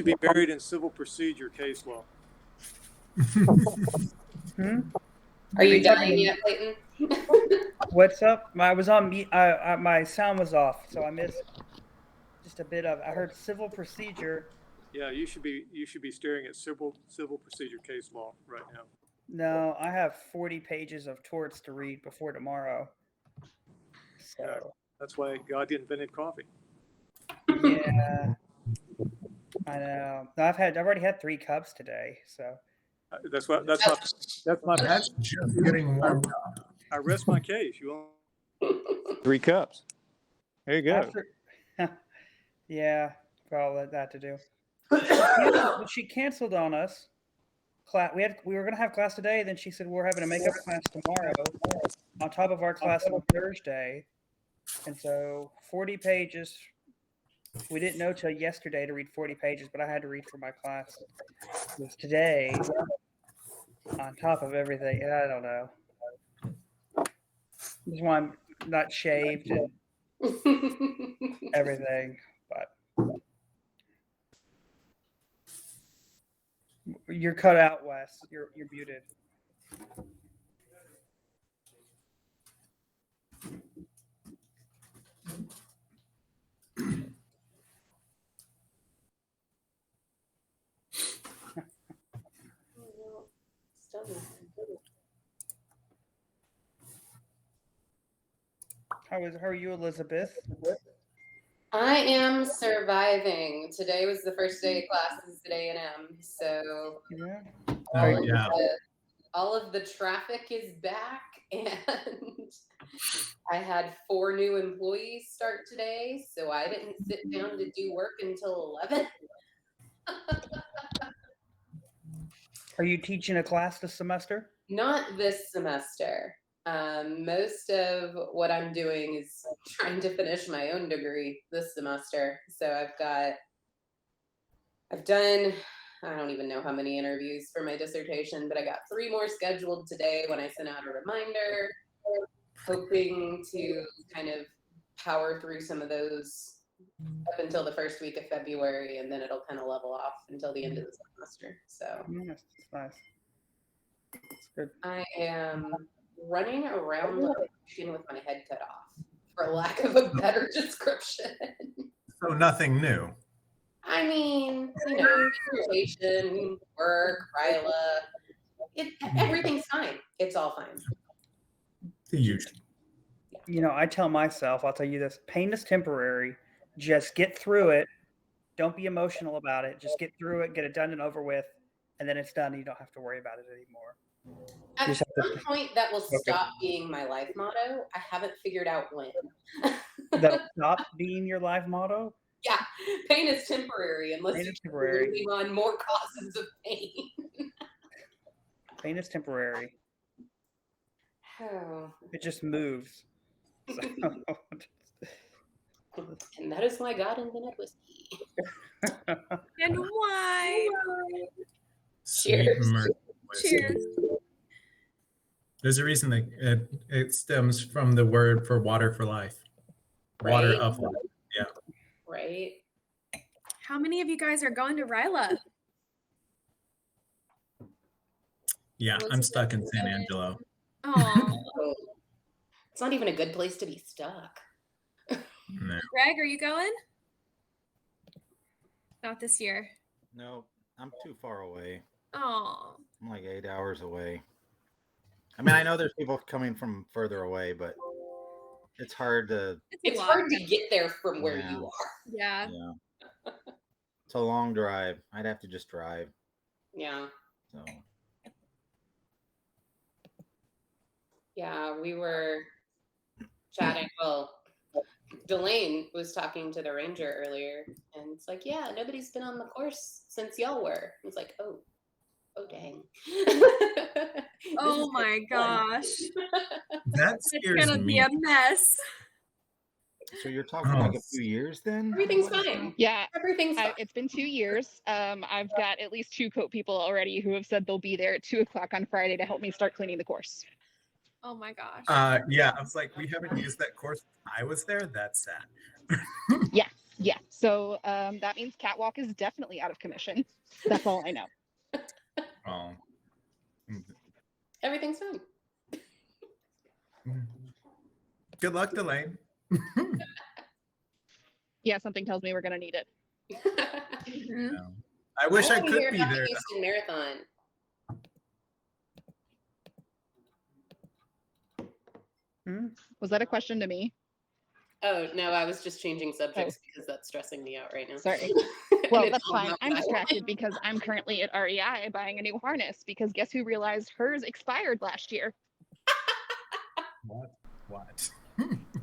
should be buried in civil procedure case law. Are you dying yet, Clayton? What's up? I was on mute. My sound was off, so I missed just a bit of. I heard civil procedure. Yeah, you should be staring at civil procedure case law right now. No, I have 40 pages of torts to read before tomorrow. So that's why God invented coffee. Yeah, I know. I've already had 3 cups today, so that's my That's just getting warmed up. I rest my case. You want 3 cups? There you go. Yeah, got all that to do. She canceled on us. We were gonna have class today. Then she said we're having a makeup class tomorrow, on top of our class on Thursday, and so 40 pages. We didn't know till yesterday to read 40 pages, but I had to read for my class. It was today, on top of everything. I don't know. This is why I'm not shaved and everything, but you're cut out, Wes. You're muted. How are you, Elizabeth? I am surviving. Today was the first day of classes at A&M, so yeah. All of the traffic is back, and I had 4 new employees start today, so I didn't sit down to do work until 11. Are you teaching a class this semester? Not this semester. Most of what I'm doing is trying to finish my own degree this semester. So I've done, I don't even know how many interviews for my dissertation, but I got 3 more scheduled today when I sent out a reminder, hoping to kind of power through some of those up until the first week of February, and then it'll kind of level off until the end of the semester. So yes, nice. That's good. I am running around the ocean with my head cut off, for lack of a better description. So nothing new. I mean, dissertation, work, Ryla, everything's fine. It's all fine. The usual. I tell myself, I'll tell you this: pain is temporary. Just get through it. Don't be emotional about it. Just get through it, get it done and over with, and then it's done. You don't have to worry about it anymore. At some point, that will stop being my life motto. I haven't figured out when. That'll stop being your life motto? Yeah, pain is temporary unless you're moving on more causes of pain. Pain is temporary. Oh. It just moves. And that is why God invented whiskey. And why? Cheers. Cheers. There's a reason that it stems from the word for water for life. Water Right. of life. Yeah. Right. How many of you guys are going to Ryla? Yeah, I'm stuck in San Angelo. Oh, It's not even a good place to be stuck. No. Greg, are you going? Not this year. No, I'm too far away. Oh, I'm like 8 hours away. I mean, I know there's people coming from further away, but it's hard to. It's hard to get there from where you are. Yeah. Yeah. It's a long drive. I'd have to just drive. Yeah. So. Yeah, we were chatting. Well, Delane was talking to the ranger earlier, and it's like, yeah, nobody's been on the course since y'all were. I was like, oh dang. Oh my gosh. That It's scares gonna me. be a mess. So you're talking like a few years then? Everything's fine. Yeah, Everything's fine. it's been 2 years. I've got at least 2 coat people already who have said they'll be there at 2:00 on Friday to help me start cleaning the course. Oh my gosh. Yeah, I was like, we haven't used that course. I was there. That's sad. Yeah, Yeah. So that means Catwalk is definitely out of commission. That's all I know. Oh. Everything's fine. Good luck, Delane. Yeah, something tells me we're gonna need it. Mhm. No. I wish I wanna could hear be about the there. Houston Marathon. Hmm? Was that a question to me? Oh no, I was just changing subjects because that's stressing me out right now. Sorry. And Well, it's that's all fine. about I'm what I want. distracted because I'm currently at REI buying a new harness because guess who realized hers expired last year? What?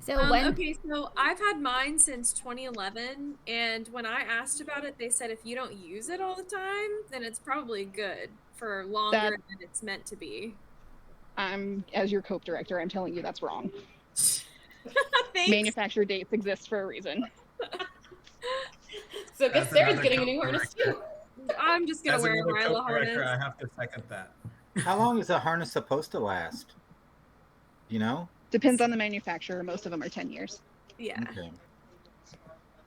So when Okay, so I've had mine since 2011, and when I asked about it, they said if you don't use it all the time, then it's probably good for longer than it's meant to be. As your COPE director, I'm telling you that's wrong. Thanks. Manufacturer dates exist for a reason. So I guess As Sarah's another getting a new harness co-director. too. I'm just gonna As wear a another Ryla co-director, harness. I have to second that. How long is a harness supposed to last? You know? Depends on the manufacturer. Most of them are 10 years. Yeah. Okay.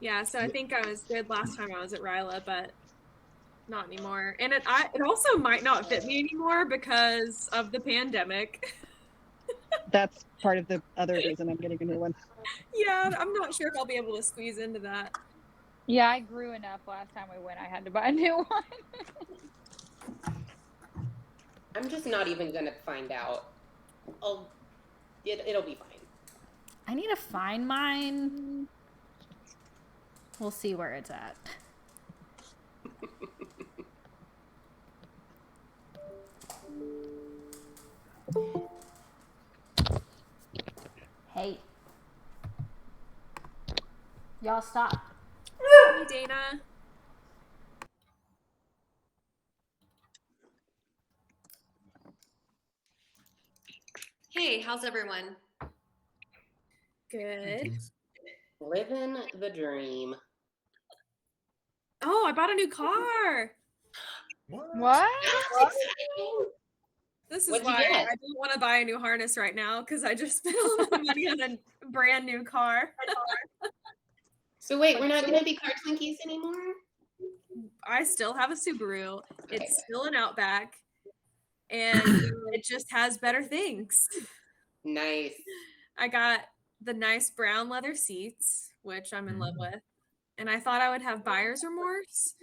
Yeah, so I think I was good last time I was at Ryla, but not anymore. And it also might not fit me anymore because of the pandemic. That's part of the other reason I'm getting a new one. Yeah, I'm not sure if I'll be able to squeeze into that. yeah, I grew enough last time we went. I had to buy a new one. I'm just not even gonna find out. It'll be fine. I need to find mine. We'll see where it's at. Hey. Y'all stop. Hey, Dana. Hey, how's everyone? Good. Living the dream. Oh, I bought a new car. What? That's exciting. This is What'd you why get? I don't want to buy a new harness right now because I just spent all my money on a brand new car. So wait, we're not gonna be car twinkies anymore? I still have a Subaru. Okay, It's good. still an Outback, and it just has better things. Nice. I got the nice brown leather seats, which I'm in love with, and I thought I would have buyer's remorse,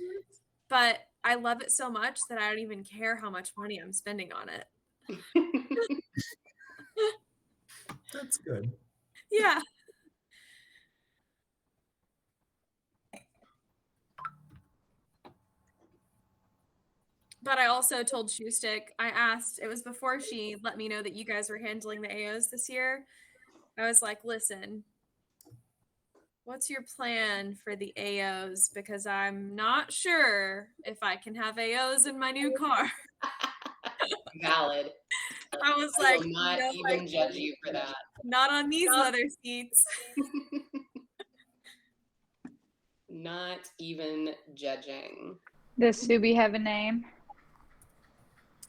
but I love it so much that I don't even care how much money I'm spending on it. That's good. Yeah. But I also told Shoestick, I asked, it was before she let me know that you guys were handling the AOs this year. I was like, listen, what's your plan for the AOs? Because I'm not sure if I can have AOs in my new car. Valid. I was I like, will not no, even judge you for that. not on these leather seats. Not even judging. Does Subi have a name?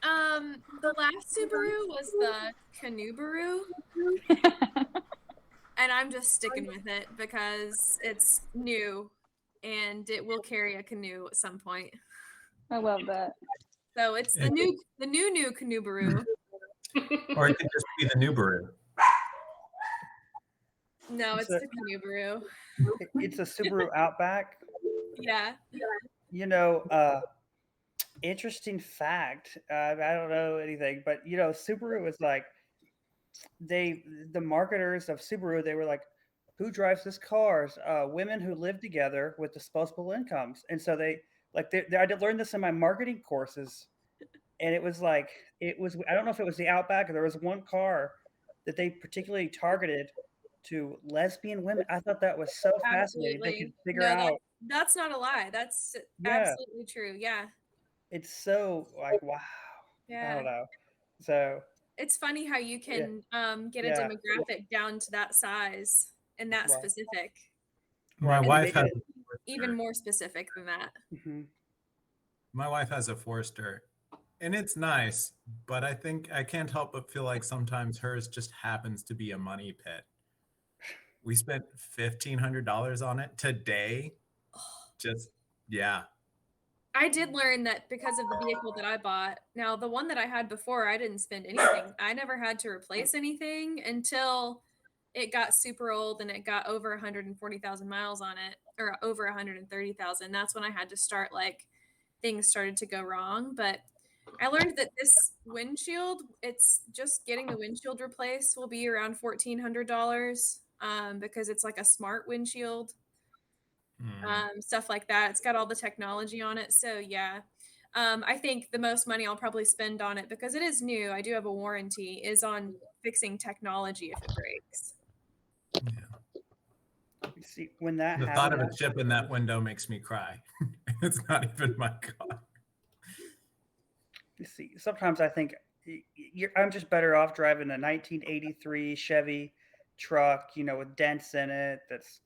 The last Subaru was the Canoebaroo, and I'm just sticking with it because it's new and it will carry a canoe at some point. I love that. So it's the new Canoebaroo. Or it could just be the Nubaru. No, it's So- the Canoebaroo. It's a Subaru Outback. Yeah. You know, interesting fact. I don't know anything, but you know, Subaru was like, the marketers of Subaru, they were like, who drives this cars? Women who live together with disposable incomes. And so they I did learn this in my marketing courses, and it was like, I don't know if it was the Outback or there was one car that they particularly targeted to lesbian women. I thought that was so fascinating. They could Absolutely. figure No, out. that's not a lie. That's Yeah. absolutely true. Yeah. It's so like, wow. I Yeah. don't know. So It's funny how you can get a Yeah. demographic down to that size and that Right. specific. My And wife they has did- Even more specific than that. Mhm. my wife has a Forester, and it's nice, but I think I can't help but feel like sometimes hers just happens to be a money pit. We spent $1,500 on it today. Just, yeah. I did learn that because of the vehicle that I bought. Now, the one that I had before, I didn't spend anything. I never had to replace anything until it got super old and it got over 140,000 miles on it, or over 130,000. That's when I had to start, like, things started to go wrong. But I learned that this windshield, it's just getting the windshield replaced will be around $1,400 because it's like a smart windshield. Stuff like that. It's got all the technology on it. So yeah, I think the most money I'll probably spend on it, because it is new, I do have a warranty, is on fixing technology if it breaks. You see, when that The thought of happened, a chip in that window makes me cry. It's not even my car. you see, sometimes I think I'm just better off driving a 1983 Chevy truck, you know, with dents in it, that's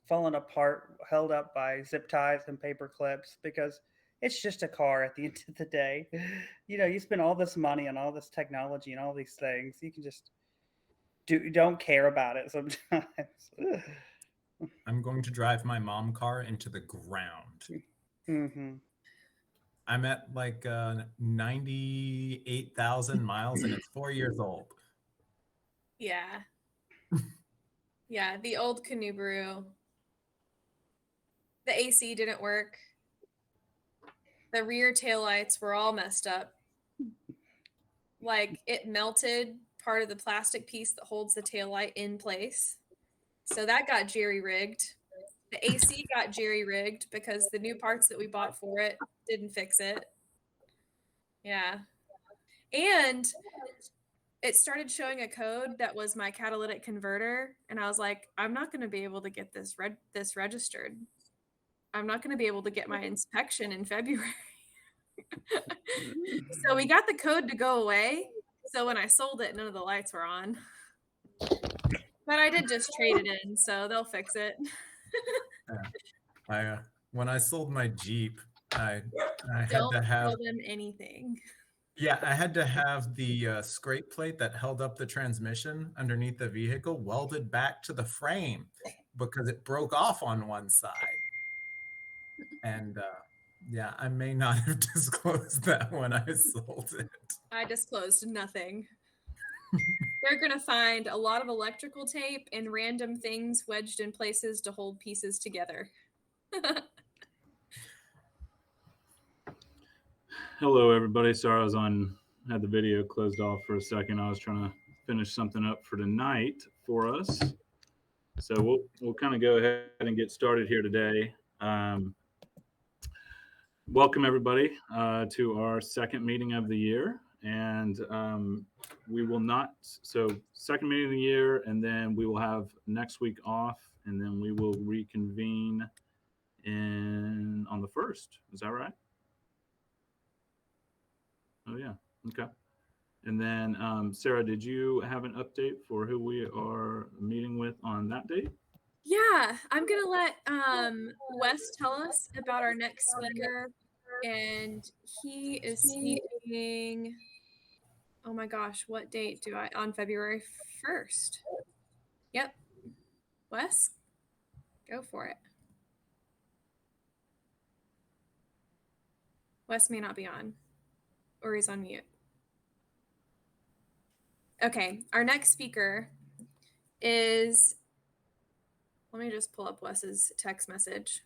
fallen apart, held up by zip ties and paper clips, because it's just a car at the end of the day. You know, you spend all this money on all this technology and all these things, you can just don't care about it sometimes. I'm going to drive my mom car into the ground. Mm-hmm. I'm at like 98,000 miles and it's 4 years old. Yeah. Yeah, the old Subaru. The AC didn't work. The rear taillights were all messed up. Like, it melted part of the plastic piece that holds the taillight in place. So that got jerry-rigged. The AC got jerry-rigged because the new parts that we bought for it didn't fix it. Yeah. And it started showing a code that was my catalytic converter, and I was like, I'm not going to be able to get this registered. I'm not going to be able to get my inspection in February. So we got the code to go away. So when I sold it, none of the lights were on. But I did just trade it in, so they'll fix it. When I sold my Jeep, I had Don't to have tell them anything. I had to have the scrape plate that held up the transmission underneath the vehicle welded back to the frame because it broke off on one side. And I may not have disclosed that when I sold it. I disclosed nothing. They're going to find a lot of electrical tape and random things wedged in places to hold pieces together. Hello, everybody. Sorry, I was had the video closed off for a second. I was trying to finish something up for tonight for us. So we'll kind of go ahead and get started here today. Welcome, everybody, to our second meeting of the year. And we will not, so second meeting of the year, and then we will have next week off, and then we will reconvene on the 1st. Is that right? Oh, yeah. Okay. And then, Sarah, did you have an update for who we are meeting with on that date? Yeah, I'm going to let Wes tell us about our next speaker. And he is speaking, oh my gosh, what date on February 1st. Yep. Wes, go for it. Wes may not be on, or he's on mute. Okay, our next speaker is, let me just pull up Wes's text message.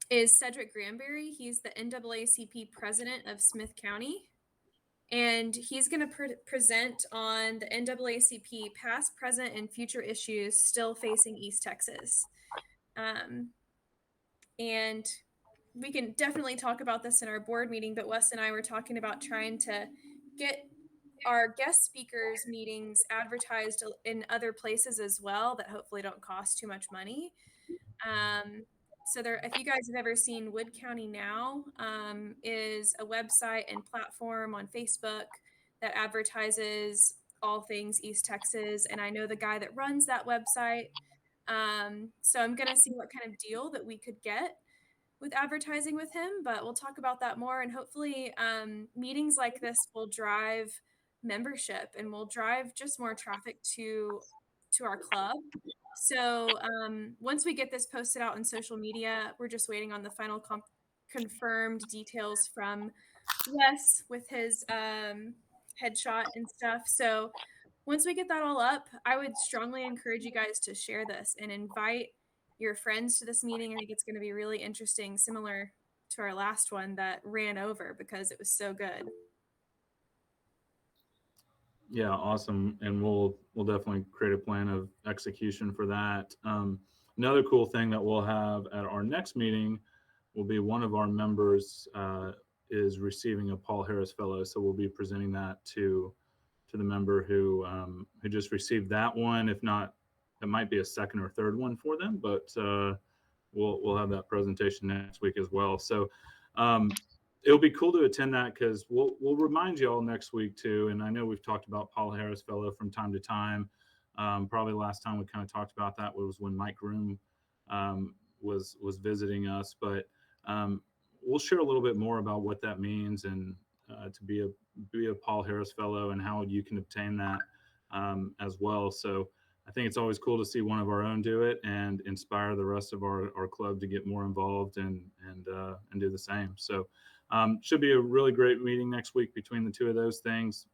Is Cedric Granberry. He's the NAACP president of Smith County. And he's going to present on the NAACP past, present, and future issues still facing East Texas. And we can definitely talk about this in our board meeting, but Wes and I were talking about trying to get our guest speakers meetings advertised in other places as well that hopefully don't cost too much money. So there, if you guys have ever seen Wood County Now, is a website and platform on Facebook that advertises all things East Texas. And I know the guy that runs that website. So I'm going to see what kind of deal that we could get with advertising with him, but we'll talk about that more. And hopefully meetings like this will drive membership and will drive just more traffic to our club. So once we get this posted out on social media, we're just waiting on the final confirmed details from Wes with his headshot and stuff. So once we get that all up, I would strongly encourage you guys to share this and invite your friends to this meeting. I think it's going to be really interesting, similar to our last one that ran over because it was so good. Yeah, awesome. And we'll definitely create a plan of execution for that. Another cool thing that we'll have at our next meeting will be one of our members is receiving a Paul Harris Fellow. So we'll be presenting that to the member who just received that one. If not, it might be a second or third one for them, but we'll have that presentation next week as well. So it'll be cool to attend that because we'll remind you all next week too. And I know we've talked about Paul Harris Fellow from time to time. Probably last time we kind of talked about that was when Mike Room was visiting us, but we'll share a little bit more about what that means and to be a Paul Harris Fellow and how you can obtain that as well. So I think it's always cool to see one of our own do it and inspire the rest of our club to get more involved and do the same. So should be a really great meeting next week between the two of those things.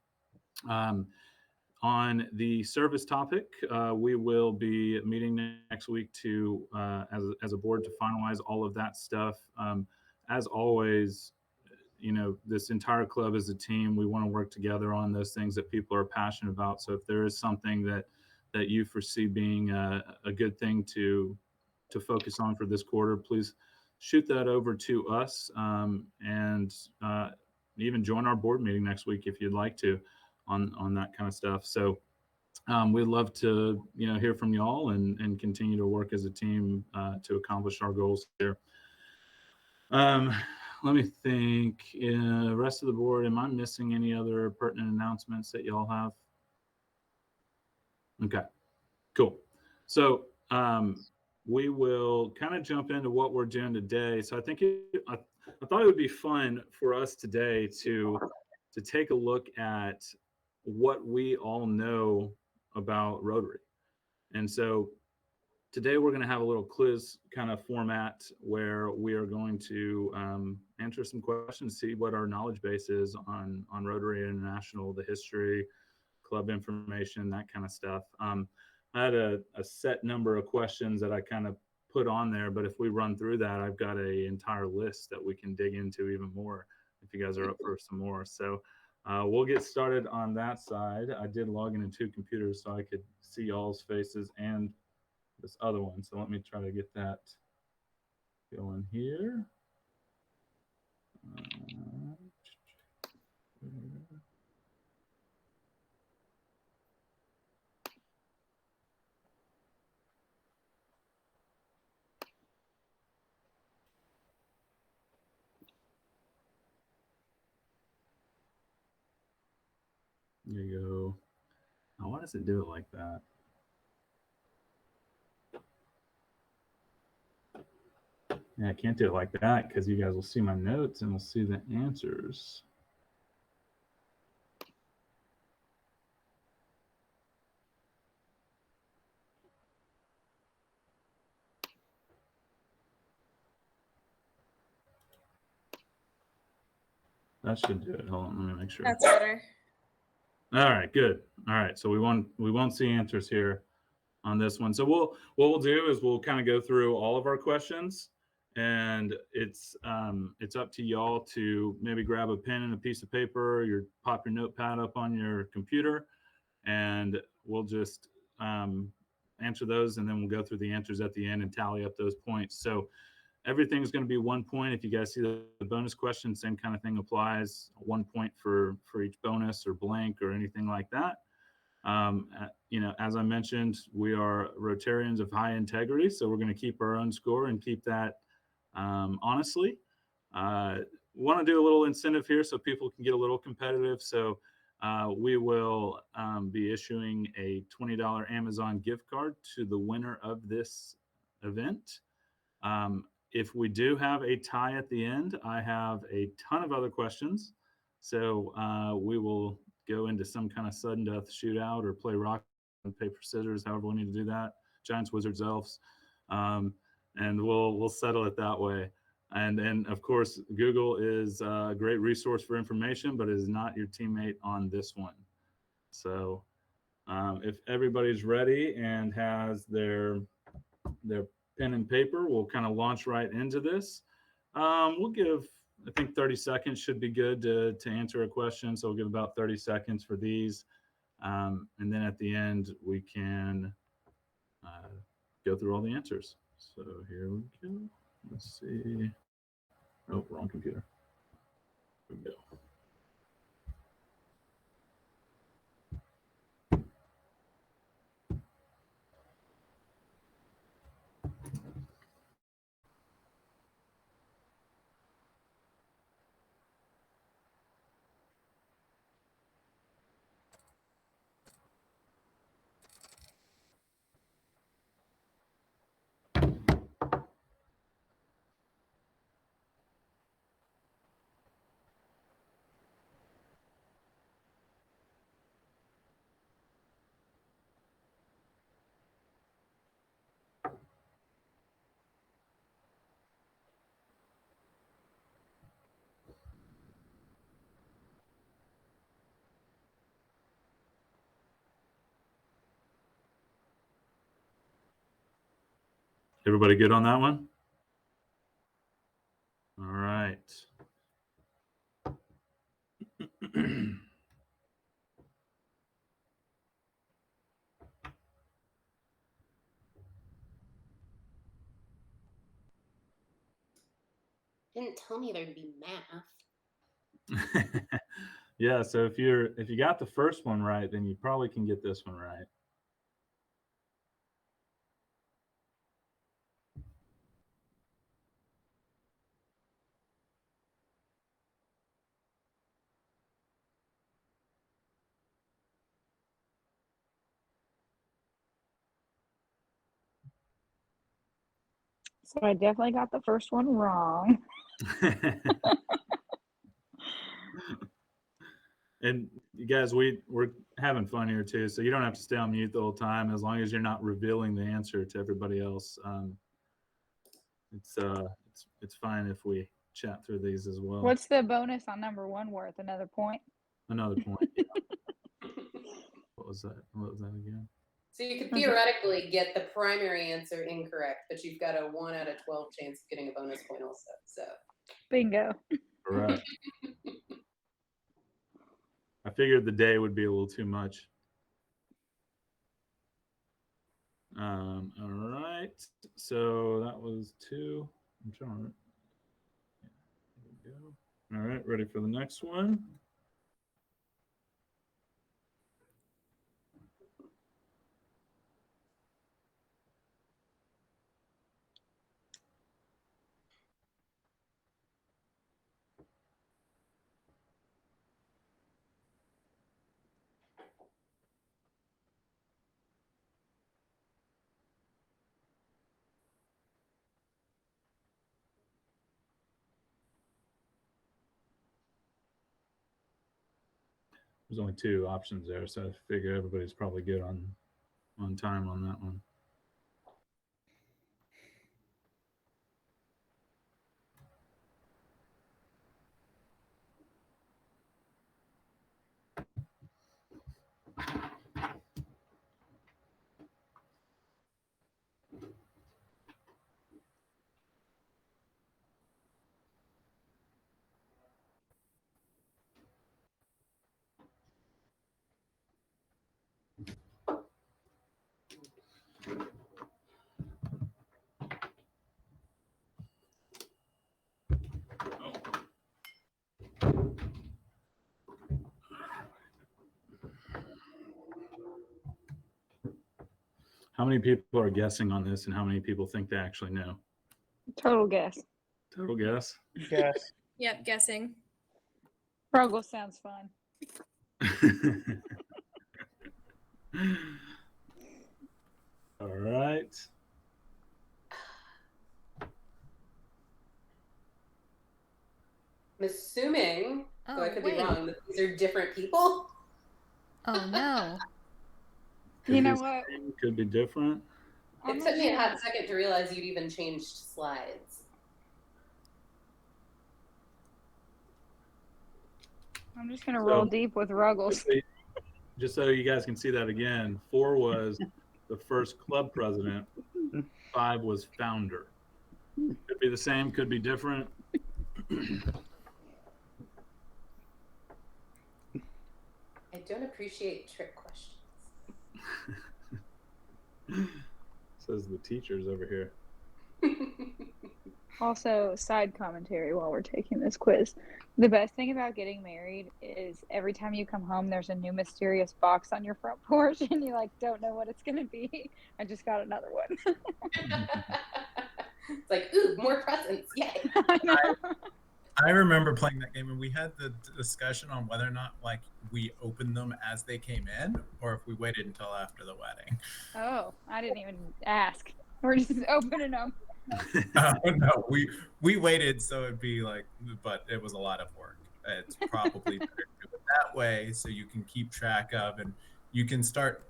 On the service topic, we will be meeting next week to as a board to finalize all of that stuff. As always, this entire club is a team. We want to work together on those things that people are passionate about. So if there is something that you foresee being a good thing to focus on for this quarter, please shoot that over to us and even join our board meeting next week if you'd like to on that kind of stuff. So we'd love to hear from y'all and continue to work as a team to accomplish our goals here. Let me think. Rest of the board, am I missing any other pertinent announcements that y'all have? Okay, cool. So we will kind of jump into what we're doing today. So I think I thought it would be fun for us today to take a look at what we all know about Rotary. And so today we're going to have a little quiz kind of format where we are going to answer some questions, see what our knowledge base is on Rotary International, the history, club information, that kind of stuff. I had a set number of questions that I kind of put on there, but if we run through that, I've got an entire list that we can dig into even more if you guys are up for some more. So we'll get started on that side. I did log into 2 computers so I could see y'all's faces and this other one. So let me try to get that going here. There you go. Now, why does it do it like that? Yeah, I can't do it like that because you guys will see my notes and we'll see the answers. That should do it. Hold on, let me make sure. That's better. All right, good. All right, so we won't see answers here on this one. So what we'll do is we'll kind of go through all of our questions, and it's up to y'all to maybe grab a pen and a piece of paper, or pop your notepad up on your computer, and we'll just answer those, and then we'll go through the answers at the end and tally up those points. So everything's going to be 1 point. If you guys see the bonus question, same kind of thing applies. 1 point for each bonus or blank or anything like that. As I mentioned, we are Rotarians of high integrity, so we're going to keep our own score and keep that honestly. Want to do a little incentive here so people can get a little competitive. So we will be issuing a $20 Amazon gift card to the winner of this event. If we do have a tie at the end, I have a ton of other questions. So we will go into some kind of sudden death shootout or play rock and paper scissors, however we need to do that. Giants, wizards, elves, and we'll settle it that way. And of course, Google is a great resource for information, but is not your teammate on this one. So if everybody's ready and has their pen and paper, we'll kind of launch right into this. We'll give, I think 30 seconds should be good to answer a question. So we'll give about 30 seconds for these. And then at the end, we can go through all the answers. So here we go. Let's see. Oh, wrong computer. Here we go. Everybody good on that one? All right. Didn't tell me there'd be math. Yeah, so if you got the first one right, then you probably can get this one right. So I definitely got the first one wrong. And you guys, we're having fun here too, so you don't have to stay on mute the whole time as long as you're not revealing the answer to everybody else. It's fine if we chat through these as well. What's the bonus on number one worth? Another point? Another point? Yeah. What was that? What was that again? So you could theoretically get the primary answer incorrect, but you've got a 1 out of 12 chance of getting a bonus point also. So Bingo. Correct. I figured the day would be a little too much. All right. So that was 2. I'm trying. There we go. All right. Ready for the next one? There's only 2 options there, so I figure everybody's probably good on time on that one. How many people are guessing on this, and how many people think they actually know? Total guess. Total guess. Yes. Yep, guessing. Froggle sounds fun. All right. I'm assuming, though I Oh, could wait. be wrong, that these are different people. Oh no. Could You be know the what? same, could be different. I'm It not took me a sure. hot second to realize you'd even changed slides. I'm just gonna roll So- deep with Ruggles. Just so you guys can see that again, 4 was the first club president, 5 was founder. Could be the same, could be different. I don't appreciate trick questions. Says the teachers over here. Also, side commentary while we're taking this quiz. The best thing about getting married is every time you come home, there's a new mysterious box on your front porch, and you like don't know what it's gonna be. I just got another one. It's like, ooh, more presents, yay. I know. I remember playing that game, and we had the discussion on whether or not like we opened them as they came in, or if we waited until after the wedding. Oh, I didn't even ask. We're just opening them. No, we waited, so it'd be like, but it was a lot of work. It's probably better to do it that way, so you can keep track of, and you can start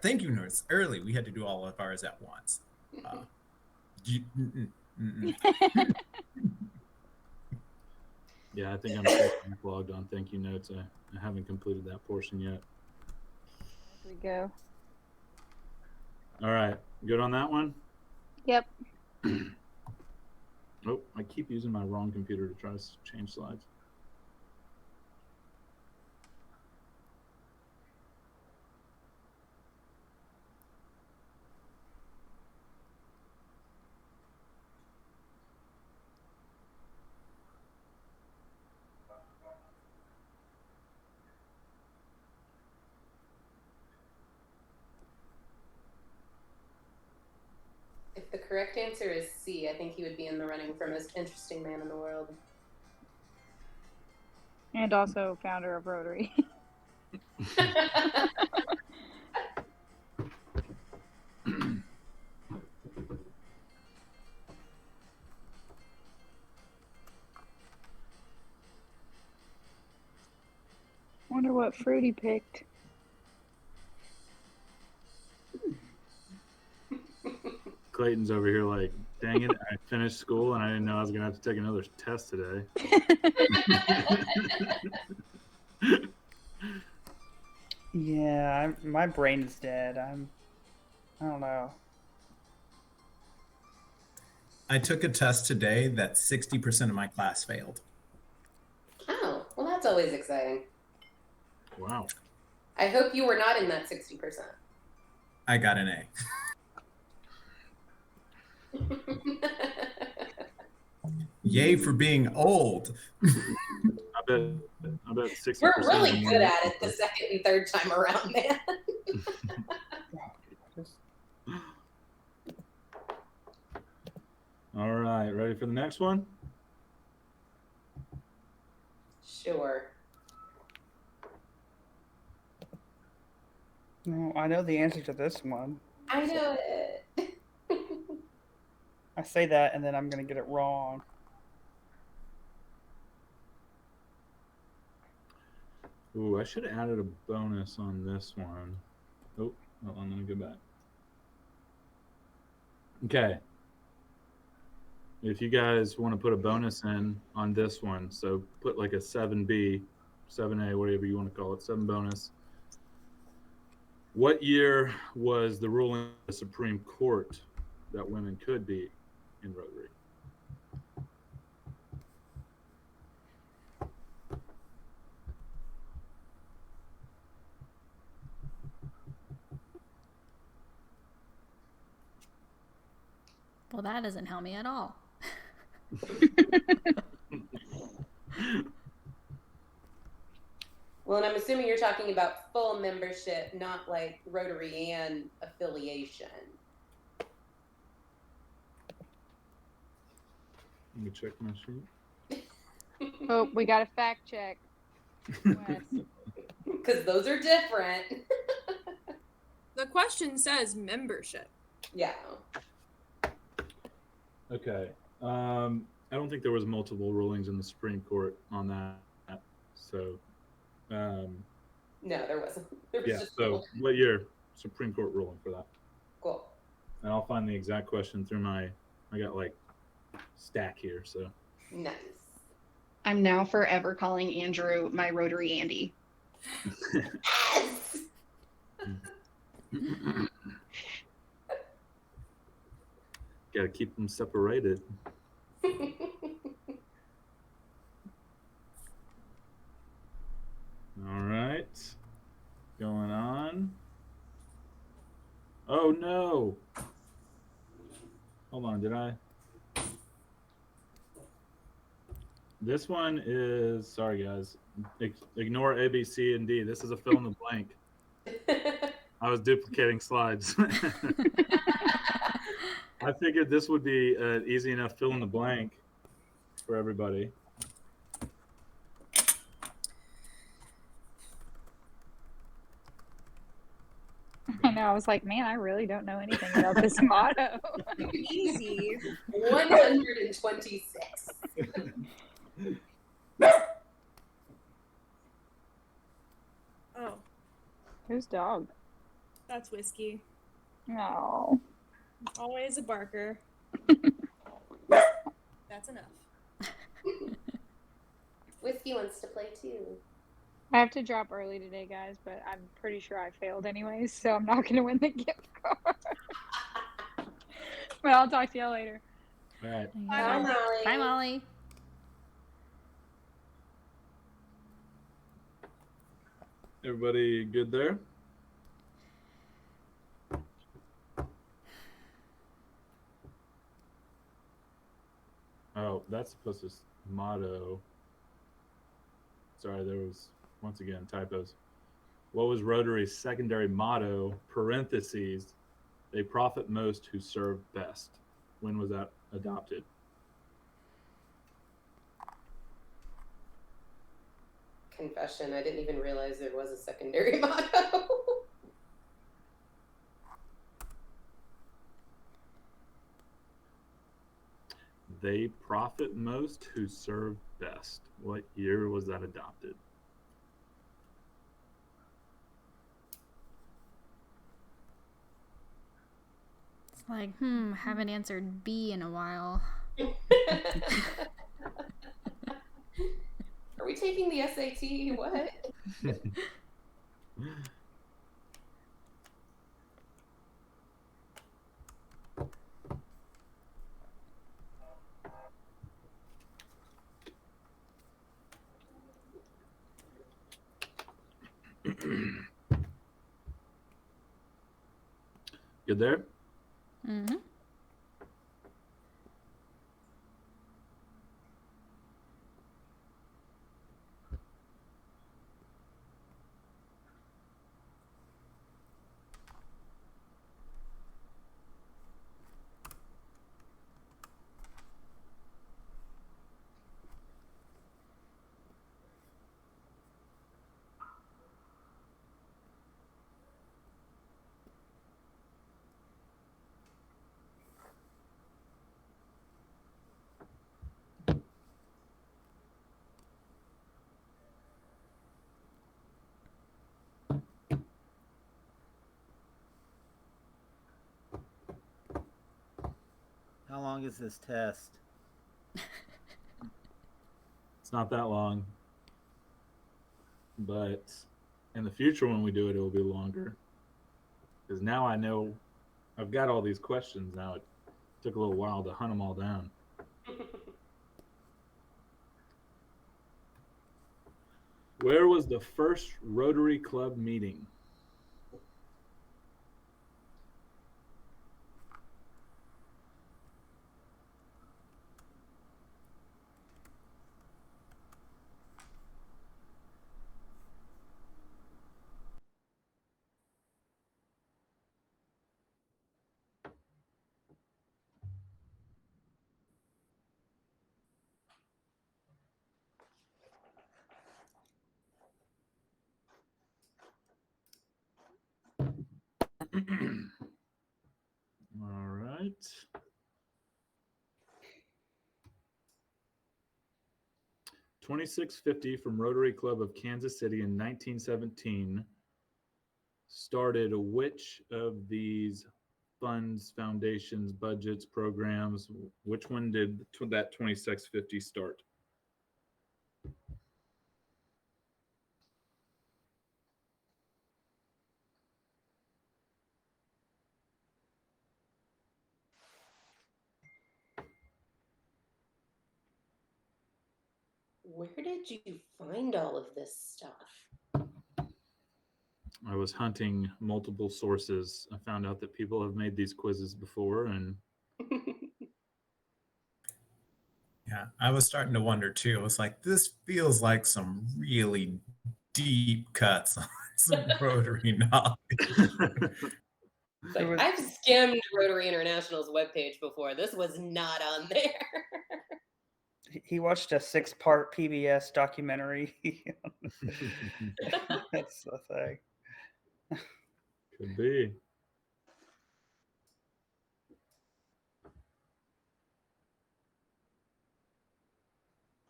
thank you notes early. We had to do all of ours at once. Yeah, I think I'm still logged on thank you notes. I haven't completed that portion yet. Here we go. All right, good on that one? Yep. Oh, I keep using my wrong computer to try to change slides. If the correct answer is C, I think he would be in the running for most interesting man in the world. And also founder of Rotary. Wonder what Fruity picked. Clayton's over here like, dang it, I finished school and I didn't know I was going to have to take another test today. Yeah, my brain is dead. I don't know. I took a test today that 60% of my class failed. Oh, well, that's always exciting. Wow. I hope you were not in that 60%. I got an A. Yay for being old. I bet 60%. We're really of good them- at it the second and third time around, man. All right, ready for the next one? Sure. No, I know the answer to this one. I know it. I say that and then I'm gonna get it wrong. Ooh, I should have added a bonus on this one. Oh, hold on, let me go back. Okay. If you guys want to put a bonus in on this one, so put like a 7B, 7A, whatever you want to call it, 7 bonus. What year was the ruling of the Supreme Court that women could be in Rotary? Well, that doesn't help me at all. Well, and I'm assuming you're talking about full membership, not like Rotary and affiliation. Let me check my sheet. Oh, we got a fact check. Wes. Because those are different. The question says membership. Yeah. Okay. I don't think there was multiple rulings in the Supreme Court on that. So, No, No, there wasn't. There was Yeah. just So what year? Supreme Court ruling for that. cool. And I'll find the exact question through I got like stack here. So Nice. I'm now forever calling Andrew my Rotary Andy. Yes! got to keep them separated. All right. Going on. Oh no. Hold on, did I? This one is, sorry guys, ignore A, B, C, and D. This is a fill in the blank. I was duplicating slides. I figured this would be an easy enough fill in the blank for everybody. I know. I was like, man, I really don't know anything about this motto. Easy. 126. Oh, Whose dog? that's Whiskey. No. Always a barker. That's enough. Whiskey wants to play too. I have to drop early today, guys, but I'm pretty sure I failed anyways, so I'm not going to win the gift card. But I'll talk to y'all later. All right. Bye, Molly. Bye, Molly. Everybody good there? Oh, that's supposed to motto. Sorry, there was once again typos. What was Rotary's secondary motto? Parentheses. They profit most who serve best. When was that adopted? Confession, I didn't even realize there was a secondary motto. They profit most who serve best. What year was that adopted? It's like, haven't answered B in a while. Are we taking the SAT? What? Good there? Mm-hmm. How long is this test? It's not that long. But in the future, when we do it, it will be longer. Because now I know I've got all these questions now. It took a little while to hunt them all down. Where was the first Rotary Club meeting? All right. 2650 from Rotary Club of Kansas City in 1917 started which of these funds, foundations, budgets, programs? Which one did that 2650 start? Where did you find all of this stuff? I was hunting multiple sources. I found out that people have made these quizzes before, and Yeah, I was starting to wonder too. I was like, this feels like some really deep cuts on some Rotary knowledge. It's like, I've skimmed Rotary International's webpage before. This was not on there. He watched a 6-part PBS documentary. That's the thing. could be.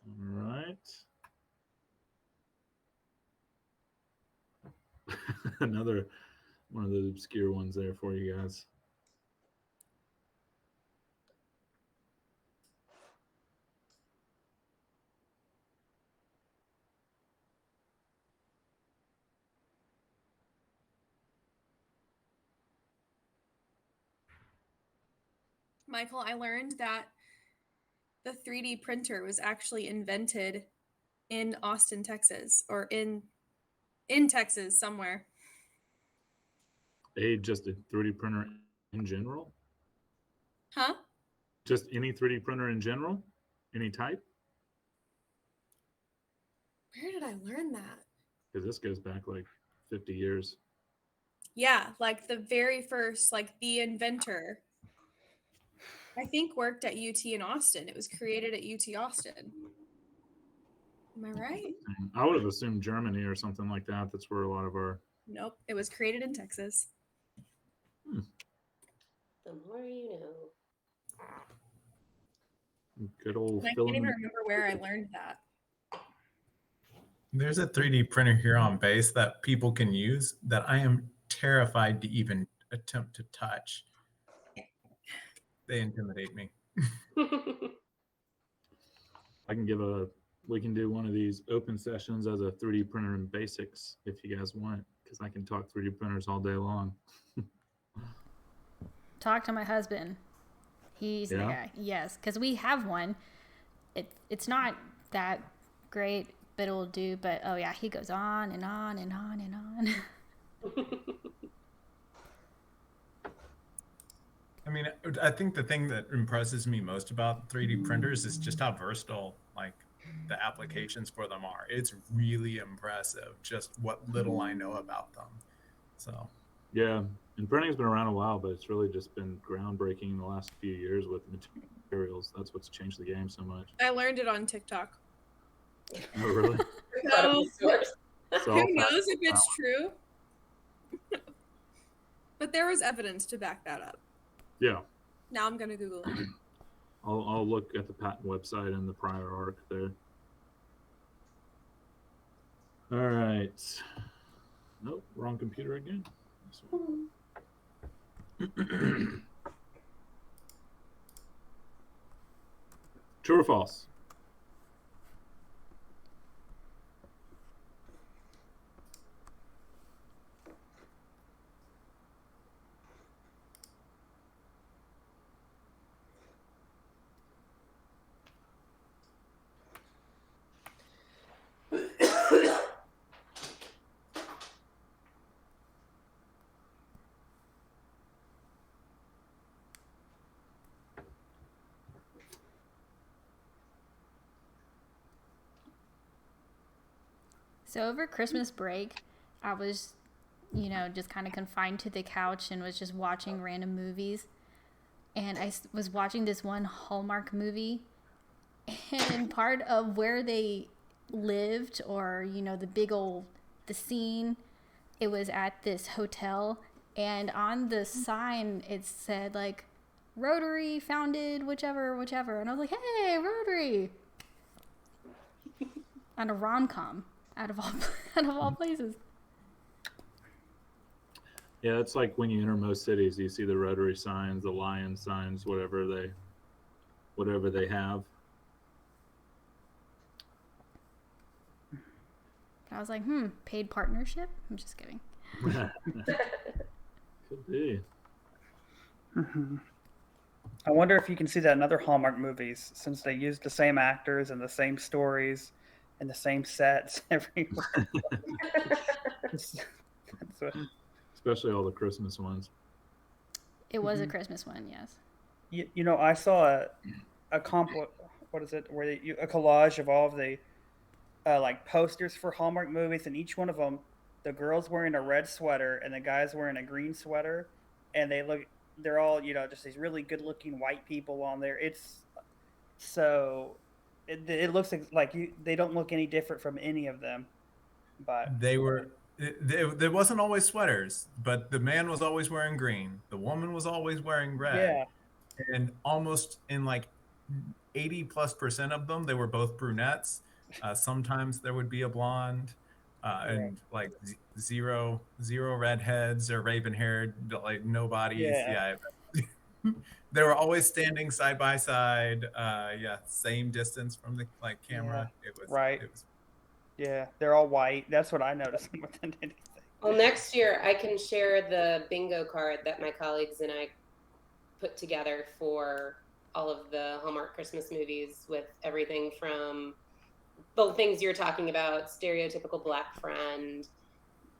All right. Another one of those obscure ones there for you guys. Michael, I learned that the 3D printer was actually invented in Austin, Texas, or in Texas somewhere. Just a 3D printer in general? Huh? Just any 3D printer in general? Any type? Where did I learn that? Because this goes back like 50 years. Yeah, like the very first, like the inventor, I think worked at UT in Austin. It was created at UT Austin. Am I right? I would have assumed Germany or something like that. That's where a lot of our... Nope. It was created in Texas. The more you know. Good old I can't filling. even remember where I learned that. There's a 3D printer here on base that people can use that I am terrified to even attempt to touch. They intimidate me. I can we can do one of these open sessions as a 3D printer in basics if you guys want, because I can talk 3D printers all day long. Talk to my husband. He's the Yeah? guy. Yes, because we have one. It's not that great, but it'll do. But oh yeah, he goes on and on and on and on. I mean, I think the thing that impresses me most about 3D printers is just how versatile, like, the applications for them are. It's really impressive just what little I know about them. So, Yeah, and printing's been around a while, but it's really just been groundbreaking in the last few years with materials. That's what's changed the game so much. I learned it on TikTok. Oh, really? Incredible source. So Who knows if it's true? But there was evidence to back that up. Yeah, Now I'm gonna Google it. I'll look at the patent website and the prior arc there. All right. Nope, wrong computer again. This one. True or false? So over Christmas break, I was, just kind of confined to the couch and was just watching random movies. And I was watching this one Hallmark movie, and part of where they lived, or the scene, it was at this hotel, and on the sign it said like Rotary founded whichever, and I was like, hey, Rotary. on a rom-com out of all out of all places. Yeah, it's like when you enter most cities, you see the Rotary signs, the Lion signs, whatever they have. I was like, paid partnership? I'm just kidding. Could be. I wonder if you can see that in other Hallmark movies, since they use the same actors and the same stories and the same sets everywhere. That's what- Especially all the Christmas ones. It was a Christmas one, yes. you know, I saw a what is it? Where a collage of all of the like posters for Hallmark movies, and each one of them, the girl's wearing a red sweater and the guy's wearing a green sweater, and they're all, you know, just these really good-looking white people on there. It's so it looks like they don't look any different from any of them, but there wasn't always sweaters, but the man was always wearing green. The woman was always wearing red. yeah, And almost in like 80+% of them, they were both brunettes. Sometimes there would be a blonde, and like zero redheads or raven haired, like nobodies. Yeah. They were always standing side by side. Same distance from the camera. It was right. It was Yeah, they're all white. That's what I noticed more than anything. Well, next year I can share the bingo card that my colleagues and I put together for all of the Hallmark Christmas movies, with everything from the things you're talking about, stereotypical black friend,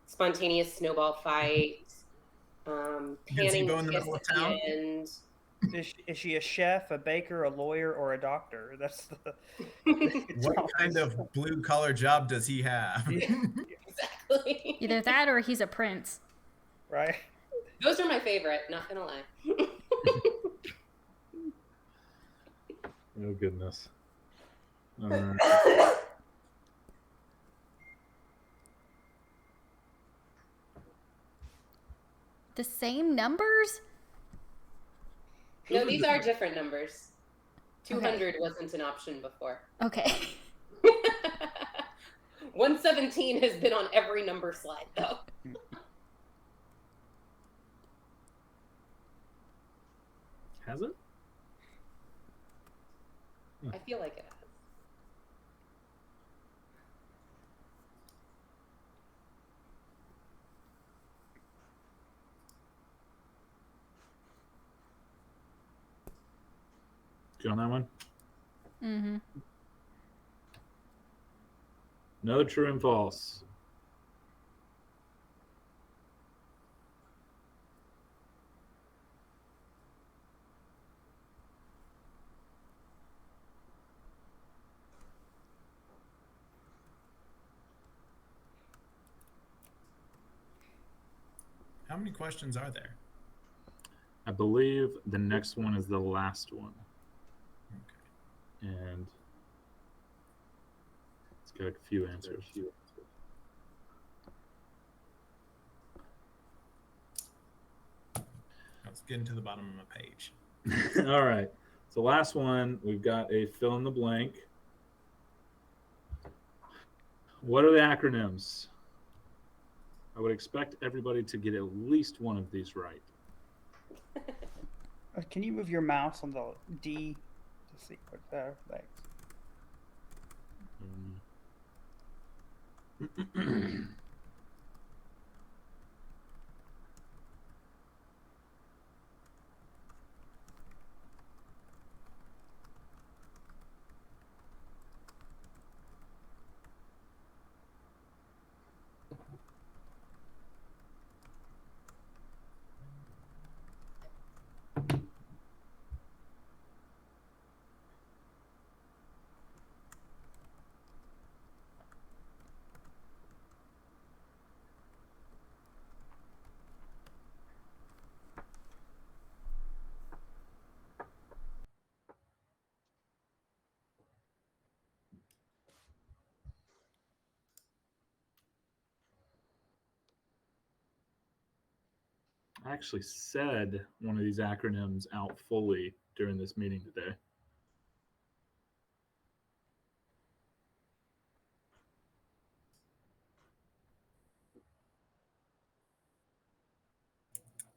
spontaneous snowball fight, panning Gazebo in the kiss middle of at the town? end. Is she a chef, a baker, a lawyer, or a doctor? That's the. what kind of blue collar job does he have? Exactly. Either that or he's a prince. Right. Those are my favorite, not gonna lie. Oh, goodness. All right. The same numbers? No, these are different numbers. 200 wasn't an option before. Okay. 117 has been on every number slide, though. Has it? I feel like it has. You on that one? Mm-hmm. No true and false. How many questions are there? I believe the next one is the last one. And it's got a few answers. Let's get into the bottom of my page. All right. So last one, we've got a fill in the blank. What are the acronyms? I would expect everybody to get at least one of these right. Can you move your mouse on the D to see what thanks. I actually said one of these acronyms out fully during this meeting today.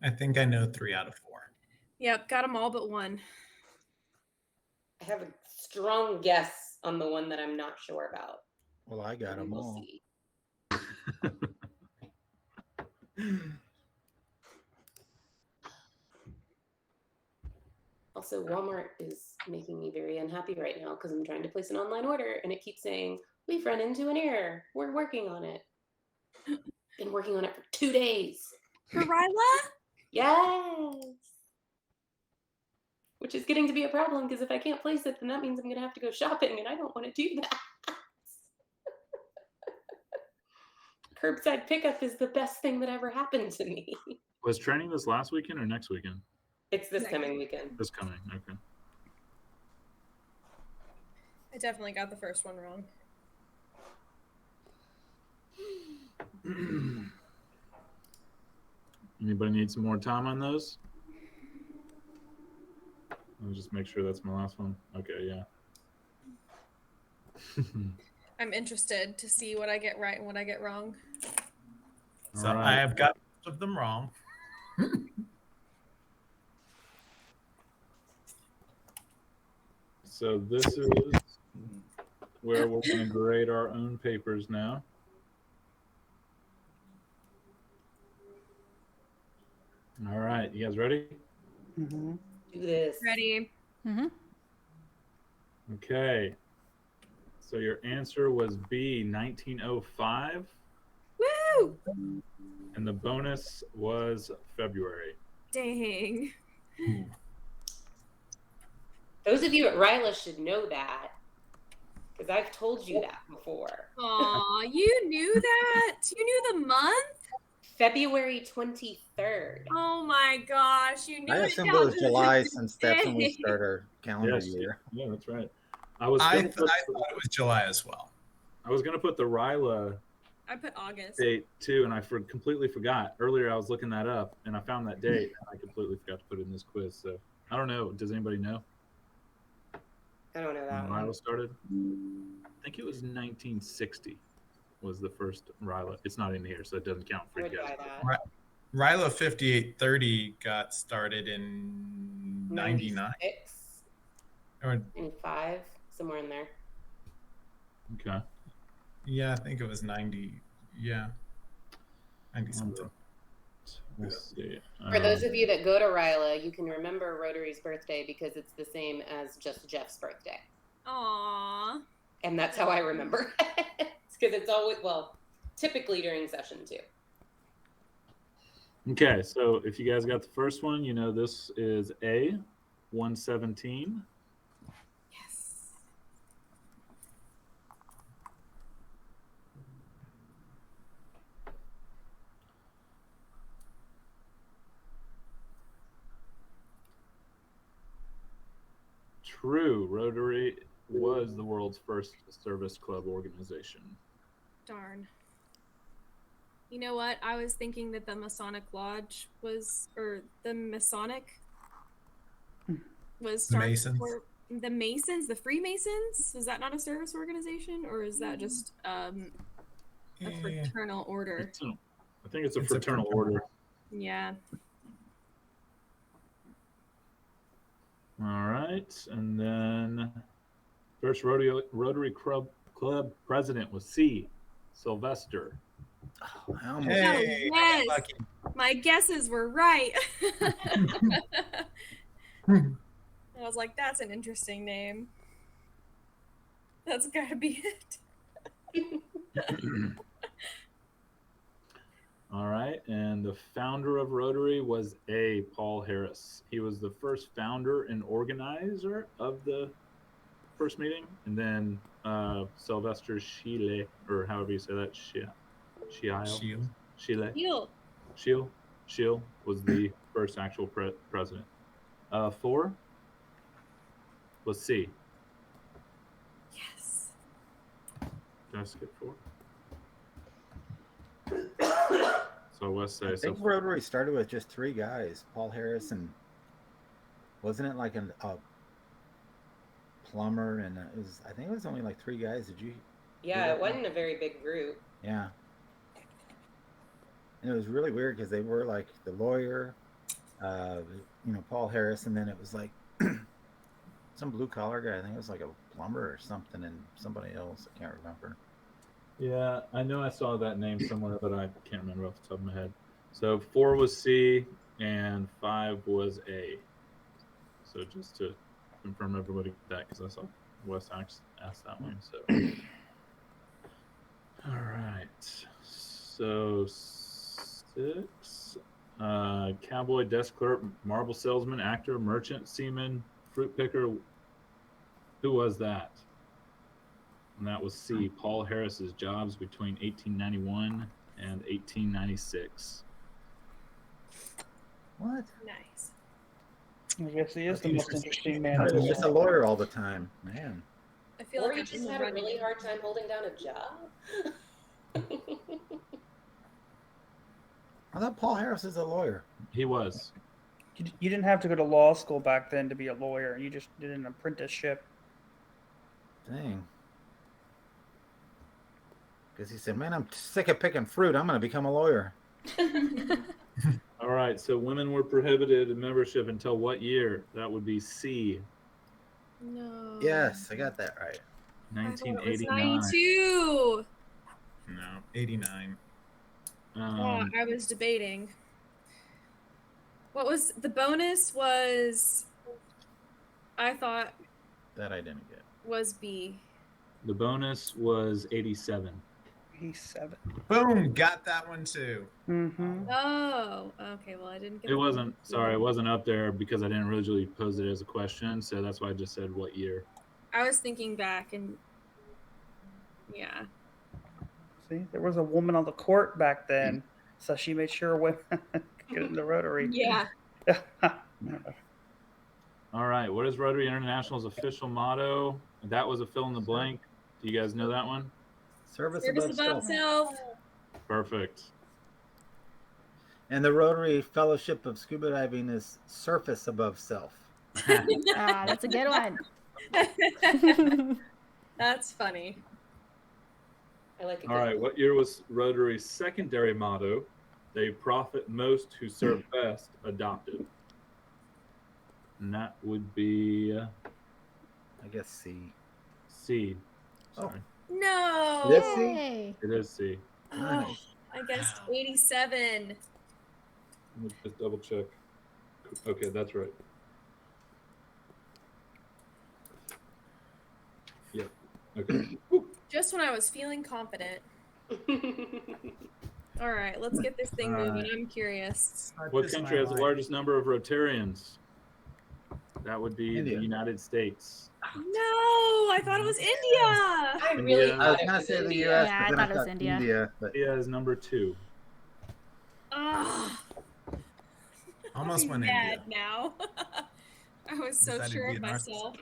I think I know 3 out of 4. Yep, got them all but one. I have a strong guess on the one that I'm not sure about. Well, I got We them will all. see. Also, Walmart is making me very unhappy right now because I'm trying to place an online order and it keeps saying, we've run into an error. We're working on it. Been working on it for 2 days. For Ryla? Yes. Which is getting to be a problem because if I can't place it, then that means I'm going to have to go shopping and I don't want to do that. Curbside pickup is the best thing that ever happened to me. Was training this last weekend or next weekend? It's this coming weekend. This coming, okay. I definitely got the first one wrong. Anybody need some more time on those? I'll just make sure that's my last one. Okay, yeah. I'm interested to see what I get right and what I get wrong. So All right. I have got most of them wrong. So this is where we're going to grade our own papers now. All right, you guys ready? Mm-hmm. Do this. Ready? Mm-hmm. Okay. So your answer was B, 1905, Woo! and the bonus was February. Dang. Those of you at Ryla should know that because I've told you that before. Aw, you knew that? You knew the month? February 23rd. Oh my gosh, you knew I it assumed down it was to the July since that's when we day. start our calendar Yes, year. yeah, that's right. I was I gonna thought put, it was July as well. I was gonna put the Ryla I put August. date too, and I completely forgot. Earlier, I was looking that up, and I found that date, and I completely forgot to put it in this quiz. So I don't know. Does anybody know I don't know when that one. Ryla started? I think it was 1960 was the first Ryla. It's not in here, so it doesn't count I for you would guys. buy that. Right. Ryla 5830 got started in 99 96, or 95, somewhere in there. Okay. yeah, I think it was 90. Yeah, 90 something. Let's see. For those of you that go to Ryla, you can remember Rotary's birthday because it's the same as just Jeff's birthday. Aw. And that's how I remember. It's because it's always, well, typically during session 2. Okay, so if you guys got the first one, you know this is A, 117. Yes. True, Rotary was the world's first service club organization. Darn. You know what? I was thinking that the Masonic Lodge was, or the Masonic was started Masons. before- the Masons, the Freemasons. Was that not a service organization, or is that just a Yeah. fraternal order? I think it's a It's a fraternal fraternal. order. Yeah. All right, and then first Rotary Club president was C, Sylvester. I almost Hey, yes. lucky. My guesses were right. I was like, that's an interesting name. That's gotta be it. All right, and the founder of Rotary was A, Paul Harris. He was the first founder and organizer of the first meeting, and then Sylvester Sheila, or however you say that, Sheila, Shield. Sheila was the first actual president. 4 was C. Yes. Did I skip 4? So West say I so. think Rotary started with just 3 guys, Paul Harris, and wasn't it like a plumber? And I think it was only like 3 guys. Did you? Yeah, it wasn't a very big group. Yeah. And it was really weird because they were like the lawyer, Paul Harris, and then it was like some blue collar guy. I think it was like a plumber or something, and somebody else. I can't remember. Yeah, I know I saw that name somewhere, but I can't remember off the top of my head. So 4 was C and 5 was A. So just to confirm everybody that, because I saw Wes asked that one. So all right. So 6. Cowboy, desk clerk, marble salesman, actor, merchant, seaman, fruit picker. Who was that? And that was C. Paul Harris's jobs between 1891 and 1896. What? Nice. I guess he is the most interesting man. I in was the just a world. lawyer all the time, man. I feel Or like you I've just been had a running really it. hard time holding down a job. I thought Paul Harris is a lawyer. He was. You didn't have to go to law school back then to be a lawyer. You just did an apprenticeship. Dang. Because he said, "Man, I'm sick of picking fruit. I'm going to become a lawyer." All right. So women were prohibited in membership until what year? That would be C. No. Yes, I got that right. I thought it was 1989. 92. No, 89. Oh, I was debating. What was the bonus? Was I thought That I didn't get. was B. The bonus was 87. He's 7. Boom, got that one too. Mm-hmm. Oh, okay. Well, I didn't get. It wasn't. Sorry, it wasn't up there because I didn't originally pose it as a question. So that's why I just said what year. I was thinking back and yeah. See, there was a woman on the court back then, so she made sure women could get in the Rotary. Yeah. All right. What is Rotary International's official motto? That was a fill in the blank. Do you guys know that one? Service Service above above self. self. Perfect. And the Rotary Fellowship of Scuba Diving is surface above self. Ah, that's a good one. That's funny. I like it. All right. What year was Rotary's secondary motto? They profit most who serve best, adopted. And that would be I guess C. C. Sorry. No. This C? Yay. It is C. Oh, I guessed 87. Let me just double check. Okay, that's right. Yep. Okay. Just when I was feeling confident. All right, let's get this thing moving. I'm curious. What country has the largest number of Rotarians? That would be India. the United States. No, I thought it was India. I really Yeah. I was thought it going to was say the India. U.S., Yeah, but I then thought it was India. but India is number 2. Oh, Almost I'm went mad India. now. I was so Decided to sure be of an artist. myself.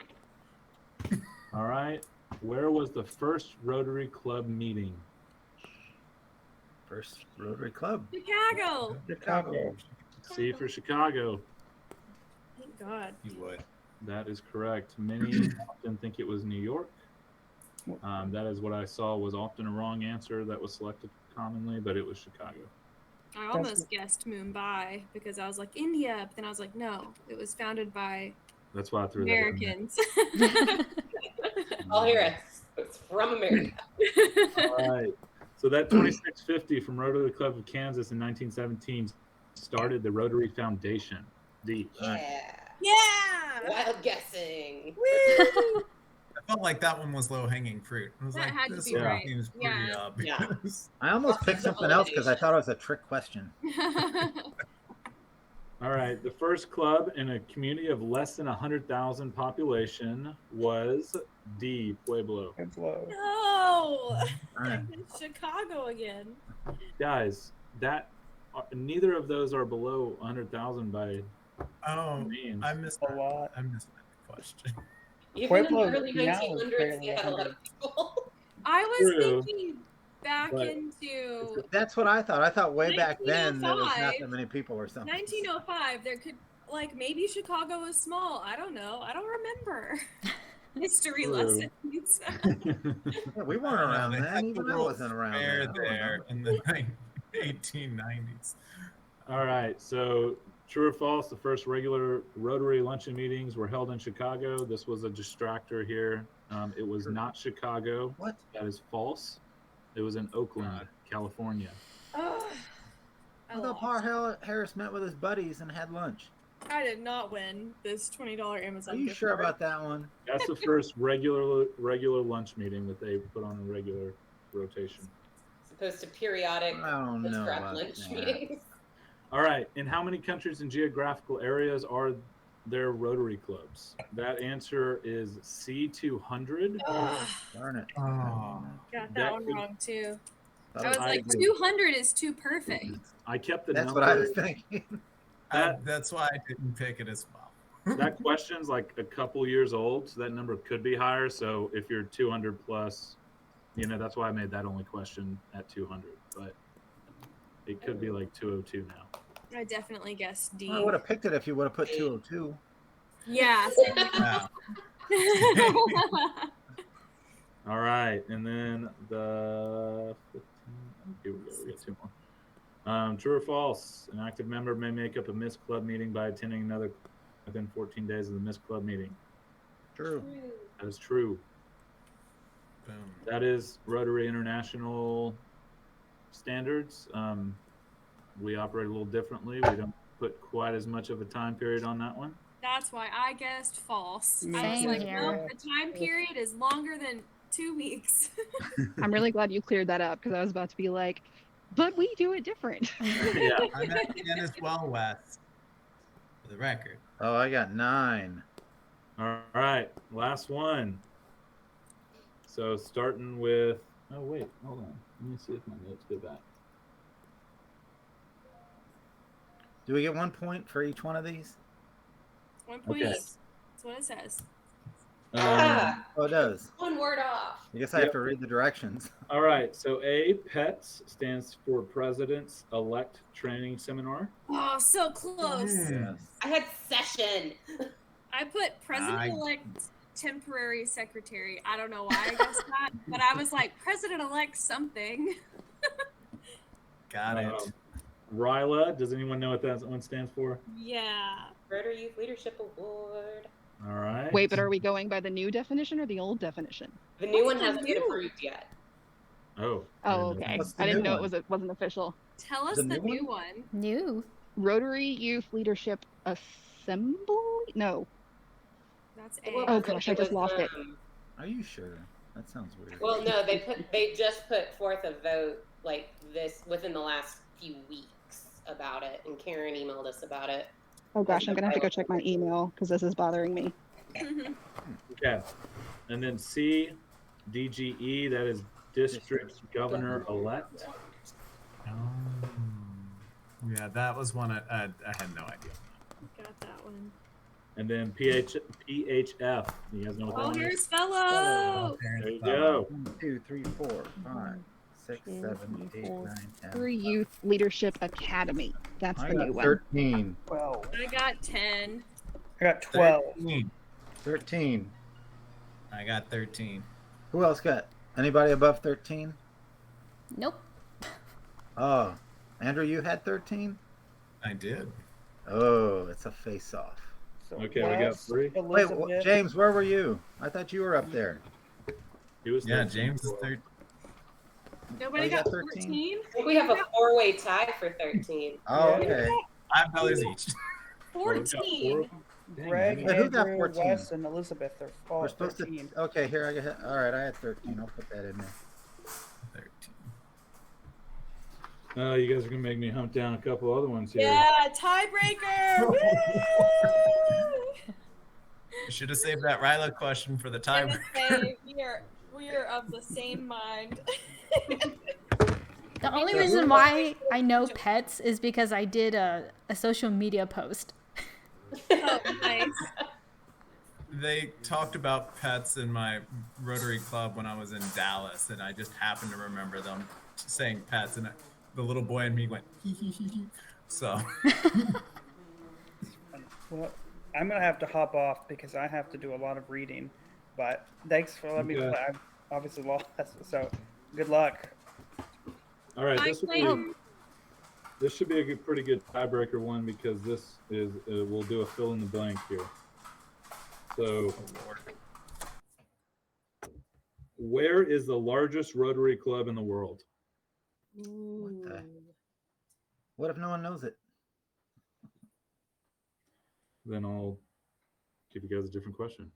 All right. Where was the first Rotary Club meeting? first Rotary Club. Chicago. Chicago. C for Chicago. Thank God. You would. That is correct. Many often think it was New York. That is what I saw was often a wrong answer that was selected commonly, but it was Chicago. I almost guessed Mumbai because I was like India, but then I was like, no, it was founded by That's why I threw that in there. Americans. I'll hear it. It's from America. All right. So that 2650 from Rotary Club of Kansas in 1917 started the Rotary Foundation. D. Yeah. Yeah. Wild guessing. Woo! I felt like that one was low hanging fruit. I was That like, had to this be one right. seems pretty Yeah. obvious. I almost picked something else because I thought it was a trick question. All right. The first club in a community of less than 100,000 population was D. Pueblo. Pueblo. No. All right. It's Chicago again. Guys, that neither of those are below 100,000 by Oh, means. I missed A that. lot. I missed that question. Even Pueblo in the early now is 1900s, barely they had a lot of people. I was True. thinking back But- into That's what I thought. I thought way back then there was not 1905. that many people or something. 1905. There could, like, maybe Chicago was small. I don't know. I don't remember. History True. lessons. Yeah, we weren't around They then. had Even the I wasn't World's around Fair then. I don't there remember. in the 1890s. All right. So True or false? The first regular Rotary luncheon meetings were held in Chicago. This was a distractor here. It was not Chicago. What? That is false. It was in Oakland, California. Oh, I I thought lost. Paul Harris met with his buddies and had lunch. I did not win this $20 Amazon Are you gift sure card. about that one? That's the first regular lunch meeting that they put on a regular rotation. Opposed to periodic I don't know scrap about lunch that. meetings. All right. In how many countries and geographical areas are there Rotary clubs? That answer is C200. Ugh, Darn it. Oh. got that That one could- wrong too. That I was was like, good. 200 is too perfect. I kept the That's number. what I was thinking. That's why I didn't pick it as well. That question's like a couple years old, so that number could be higher. So if you're 200 plus, that's why I made that only question at 200. But it could be like 202 now. I definitely guessed D. I would have picked it if you would have put 202. Yeah. same here. Yeah. All right, and then the 15, here we go. We got two more. True or false? An active member may make up a missed club meeting by attending another within 14 days of the missed club meeting. True. That is true. Boom. That is Rotary International standards. We operate a little differently. We don't put quite as much of a time period on that one. That's why I guessed false. Me I was Same like, here. nope, the time period is longer than 2 weeks. I'm really glad you cleared that up because I was about to be like, but we do it different. Yeah. I'm at Dennis Well West, for the record. Oh, I got 9. All right, last one. So starting with, oh wait, hold on. Let me see if my notes go back. Do we get 1 point for each one of these? 1 point Okay. each. That's what it says. Ah, Oh, it does. one word off. I guess I have to read the directions. All right, so A, PETS stands for President's Elect Training Seminar. Oh, so close. Yes. I had session. I put President-elect temporary secretary. I don't know why I guessed that, but I was like, President-elect something. Got it. RILA, does anyone know what that one stands for? Yeah. Rotary Youth Leadership Award. All right. Wait, but are we going by the new definition or the old definition? The new one What's the hasn't been new? approved yet. Oh. Oh, okay. What's the I didn't new know one? it wasn't official. Tell us The the new new one. New. Rotary Youth Leadership Assembly? No. That's What A. was Oh, gosh, I just was, lost it. Are you sure? That sounds weird. Well, no, they just put forth a vote like this within the last few weeks about it, and Karen emailed us about it. Oh gosh, I'm gonna have to go check my email because this is bothering me. Okay. And then C, DGE, that is District Governor Elect. Yeah, that was one I had no idea. Got that one. And then PHF. You guys know what that Oh, one is? here's fellow. There you go. 1, 2, 3, 4, 5, 6, 7, 8, 9, 10. Rotary Youth Leadership Academy. That's I the got new one. 13. 12. I got 10. I got 12. 13. I got 13. Who else got? Anybody above 13? Nope. Oh, Andrew, you had 13? I did. Oh, it's a face-off. So Okay, we got Wes, 3. Wait, Elizabeth, James, where were you? I thought you were up there. He was Yeah, 13. James is 13. Nobody you got got 13? 14? I think we have a 4-way tie for 13. Oh, Yeah. okay. $5 each. Well, we got 14. Greg, Wait, who got Andrew, 14? Wes, and Elizabeth. They're all We're supposed 13. to. Okay, here I got. All right, I had 13. I'll put that in there. 13. Oh, you guys are going to make me hunt down a couple other ones here. Yeah, tiebreaker. Woo! You should have saved that Ryla question for the time. We are of the same mind. The only reason why I know pets is because I did a social media post. Oh, nice. They talked about pets in my Rotary Club when I was in Dallas, and I just happened to remember them saying pets, and the little boy in me went, hee hee hee hee. So, Well, I'm going to have to hop off because I have to do a lot of reading. But thanks for letting me Okay. play. I've obviously lost. So good luck. All right. I This will claim- be, This should be a pretty good tiebreaker one because this is we'll do a fill in the blank here. So, where is the largest Rotary Club in the world? What if no one knows it? Then I'll give you guys a different question.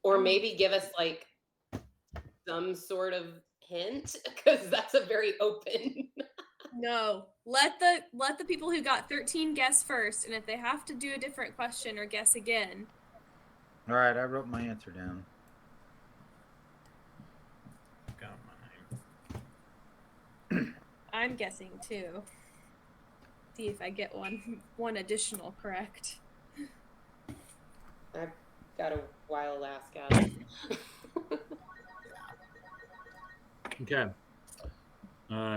Or maybe give us like some sort of hint, because that's a very open. No, let the people who got 13 guess first, and if they have to do a different question or guess again. All right, I wrote my answer down. Got mine. I'm guessing too. See if I get one additional correct. I've got a wild ass guess. Okay.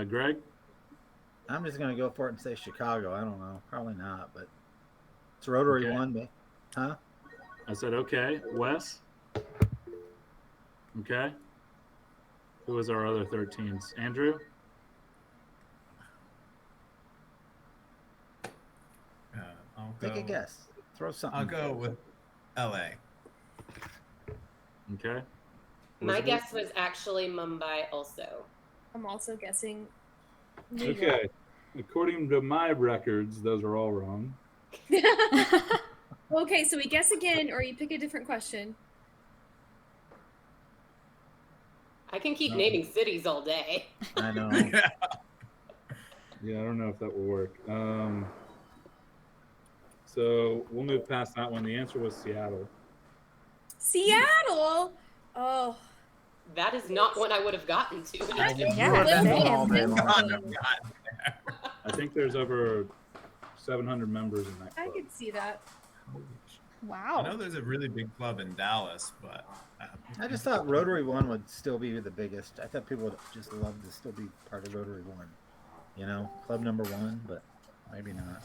Greg? I'm just gonna go for it and say Chicago. I don't know, probably not, but it's Rotary Okay. one, but huh? I said okay. Wes? Okay. Who was our other 13s? Andrew? I'll Take a go- guess. Throw something. I'll go with LA. Okay. My Elizabeth? guess was actually Mumbai also. I'm also guessing New York. Okay. According to my records, those are all wrong. Okay, so we guess again, or you pick a different question. I can keep No. naming cities all day. I know. Yeah, I don't know if that will work. So we'll move past that one. The answer was Seattle. Seattle. Oh, That is not one I would have gotten to. I Yeah, you were same. thinking all day long. I think there's over 700 members in that I club. could see that. I Wow. know there's a really big club in Dallas, but I just thought Rotary one would still be the biggest. I thought people would just love to still be part of Rotary one. You know, club number one, but maybe not.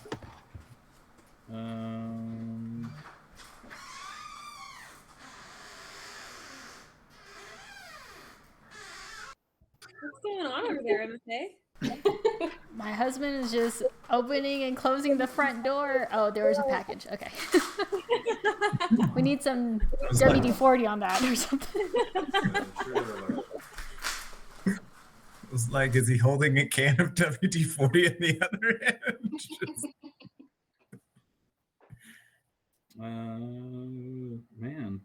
What's going on over there, MFA? My husband is just opening and closing the front door. Oh, there was a package. Okay. We need some WD-40 on that or something. it was like, is he holding a can of WD-40 in the other end? Man,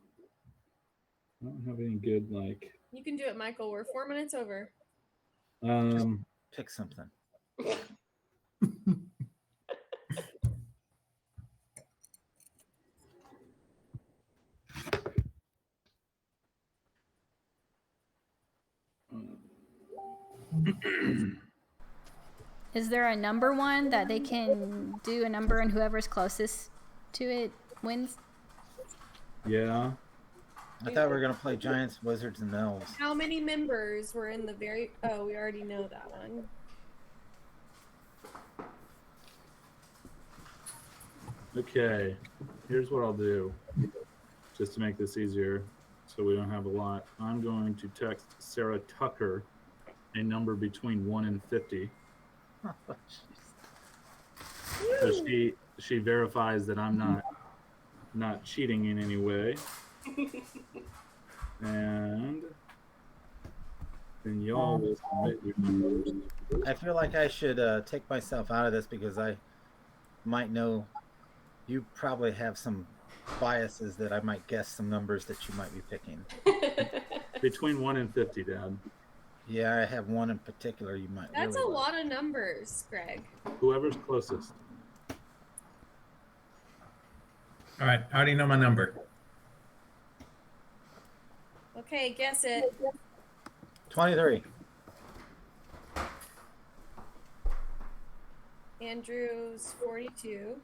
I don't have any good like. You can do it, Michael. We're 4 minutes over. Pick something. Is there a number one that they can do a number and whoever's closest to it wins? Yeah. I thought we were gonna play Giants, Wizards, and Elves. How many members were in the very? Oh, we already know that one. Okay. Here's what I'll do, just to make this easier, so we don't have a lot. I'm going to text Sarah Tucker a number between 1 and 50. So she verifies that I'm not cheating in any way. And then y'all will submit your numbers. I feel like I should take myself out of this because I might know you probably have some biases that I might guess some numbers that you might be picking. Between 1 and 50, Dad. Yeah, I have one in particular you might. That's really a like. lot of numbers, Greg. Whoever's closest. All right, I already know my number. Okay, guess it. 23. Andrew's 42.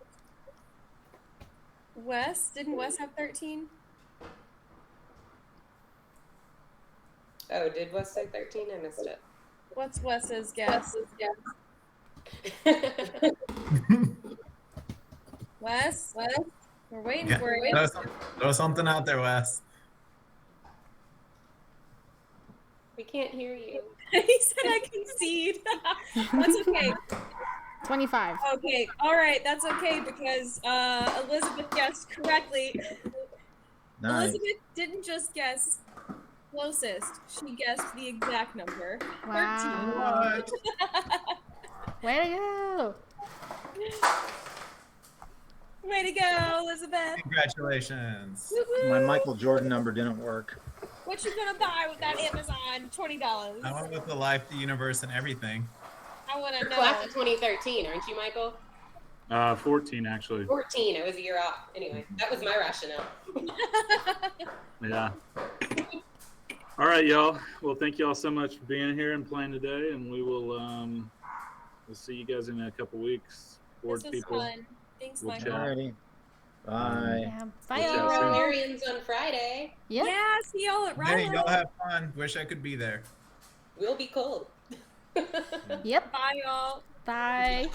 Wes, didn't Wes have 13? Oh, did Wes say 13? I missed it. What's Wes's guess? Wes, we're waiting Yeah, for you. throw something out there, Wes. We can't hear you. He said I concede. That's okay. 25. Okay, all right, that's okay because Elizabeth guessed correctly. Nice. Elizabeth didn't just guess closest; she guessed the exact number. Wow. 13. Way to go. Way to go, Elizabeth! Congratulations. Woo-hoo. My Michael Jordan number didn't work. What you gonna buy with that Amazon? $20. I went with the life, the universe, and everything. I wanna You're know. class of 2013, aren't you, Michael? 14 actually. 14. I was a year off. Anyway, that was my rationale. Yeah. All right, y'all. Well, thank y'all so much for being here and playing today, and we will we'll see you guys in a couple weeks. Board This was people. fun. Thanks, We'll Michael. chat. Alrighty. Bye. Yeah. Bye, Good job, y'all. Sam. Marian's on Friday. Yeah. Yeah, see y'all at Hey, Rilo. y'all have fun. Wish I could be there. We'll be cold. Yep. Bye, y'all. Bye.